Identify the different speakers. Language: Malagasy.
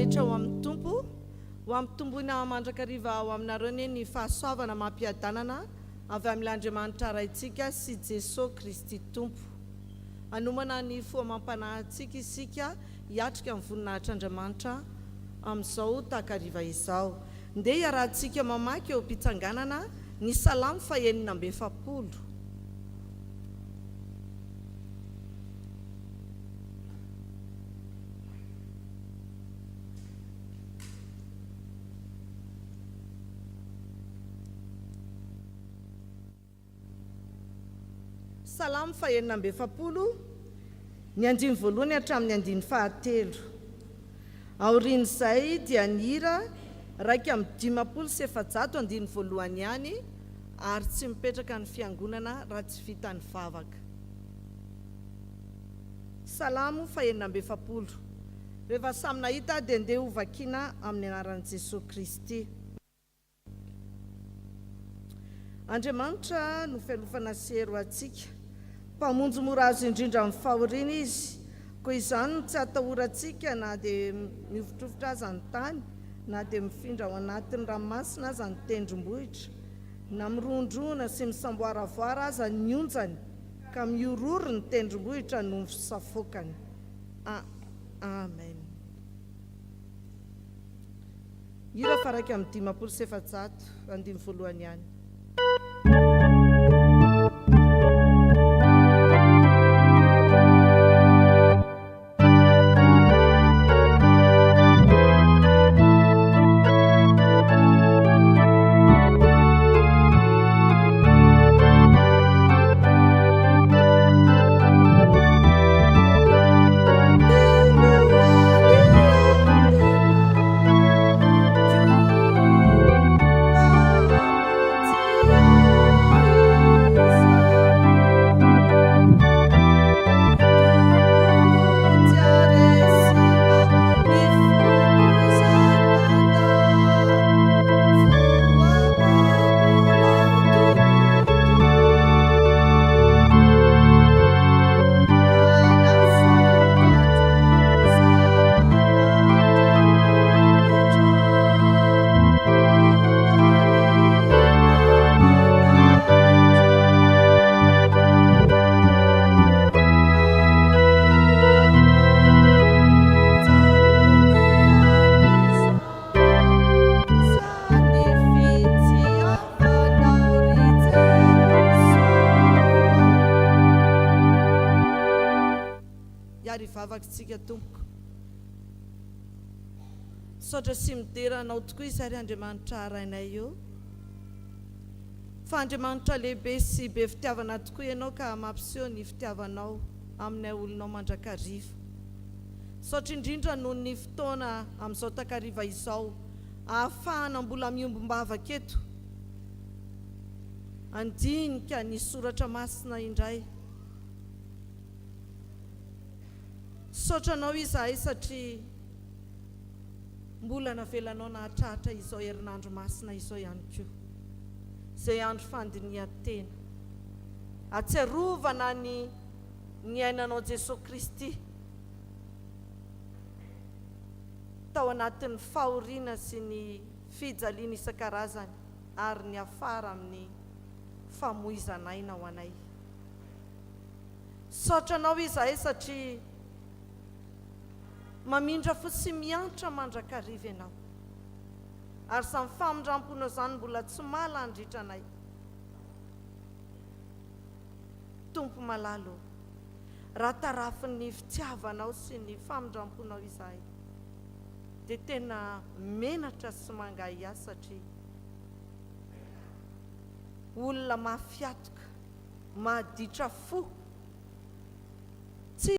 Speaker 1: rehetra ho amin'ny tompo ho amin'ny tomboina mandrakariva ao aminareo ny fahasoavana mampiadanana avy amin'Andriamanitra raintsika sy Jesosy Kristy tompo. Anomana ny foamam-panahintsika isika hiatrika amin'ny voninahitr'Andriamanitra amin'izao takariva izao. Ndeha iarahantsika mamaky eo am-pitsanganana ny Salamo 140. Salamo 140, ny andiny voalohany hatramin'ny andiny fahatelo. Aorian'izay dia ny hira raika amin'ny 580 andiny voalohany ihany, ary tsy mipetraka ny fiangonana raha tsy vita ny vavaka. Salamo 140. Rehefa samy nahita dia ndeha ho vakiana amin'ny anaran'i Jesosy Kristy. Andriamanitra no fialofana sy hero antsika, mpamonjy mora azo indrindra amin'ny fahoriana izy, koa izany no tsy atahorantsika na dia mivotrovotra aza ny tany, na dia mifindra ao anatin'ny ranomasina aza ny tendrombohitra, na mirondrona sy misamboaravoara aza ny onjany, ka miorory ny tendrombohitra no fisafokany. Amen. Hira faraka amin'ny 580 andiny voalohany ihany. Vavakantsika tompoko, saotra sy mideranao tokoa izay Andriamanitra arainay eo, fa Andriamanitra lehibe sy be fitiavana tokoa ianao ka mampiseho ny fitiavanao aminay olonao mandrakariva. Saotra indrindra noho ny fotoana amin'izao takariva izao ahafahana mbola miombombavaka eto andinika ny soratra masina indray. Saotra anao izahay satria mbola navelanao nahatrahatra izao herinandro masina izao ihany koa, izay andro fandinihan-tena, atsiarovana ny ainanao Jesosy Kristy tao anatin'ny fahoriana sy ny fijaliana isan-karazany, ary ny afara amin'ny famoizanaina ho anay. Saotra anao izahay satria mamindra fo sy miantra mandrakariva ianao, ary samy famindramponao izany mbola tsy mala handritra anay. Tompo malalo, raha tarafin'ny fitiavanao sy ny famindramponao izahay, dia tena menatra sy mangahy ahy satria olona mafiatoka, mahaditra fo